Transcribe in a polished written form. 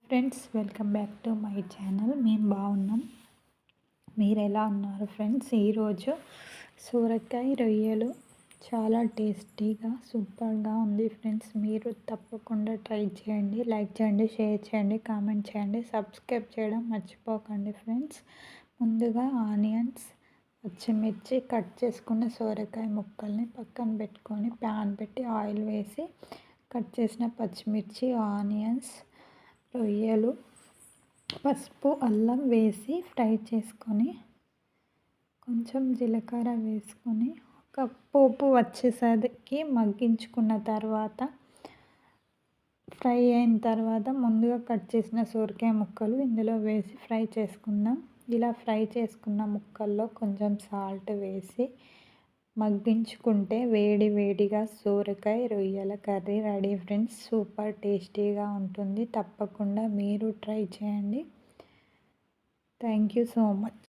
Friends, welcome back to my channel. మేము బాగున్నాం. మీరు ఎలా ఉన్నారు ఫ్రెండ్స్? ఈరోజు సూరకాయ రొయ్యలు చాలా టేస్టీగా సూపర్గా ఉంది ఫ్రెండ్స్. మీరు తప్పకుండా ట్రై చేయండి. లైక్ చేయండి, షేర్ చేయండి, కామెంట్ చేయండి, సబ్స్క్రైబ్ చేయడం మర్చిపోకండి ఫ్రెండ్స్. ముందుగా ఆనియన్స్, పచ్చిమిర్చి, కట్ చేసుకున్న సోరకాయ ముక్కల్ని పక్కన పెట్టుకొని ప్యాన్ పెట్టి ఆయిల్ వేసి కట్ చేసిన పచ్చిమిర్చి, ఆనియన్స్, రొయ్యలు, పసుపు, అల్లం వేసి ఫ్రై చేసుకొని కొంచెం జీలకర్ర వేసుకొని ఒక పోపు వచ్చేసరికి మగ్గించుకున్న తర్వాత ఫ్రై అయిన తర్వాత ముందుగా కట్ చేసిన సొరకాయ ముక్కలు ఇందులో వేసి ఫ్రై చేసుకుందాం. ఇలా ఫ్రై చేసుకున్న ముక్కల్లో కొంచెం సాల్ట్ వేసి మగ్గించుకుంటే వేడి వేడిగా సోరకాయ రొయ్యల కర్రీ రెడీ ఫ్రెండ్స్. సూపర్ టేస్టీగా ఉంటుంది. తప్పకుండా మీరు ట్రై చేయండి. Thank you so much.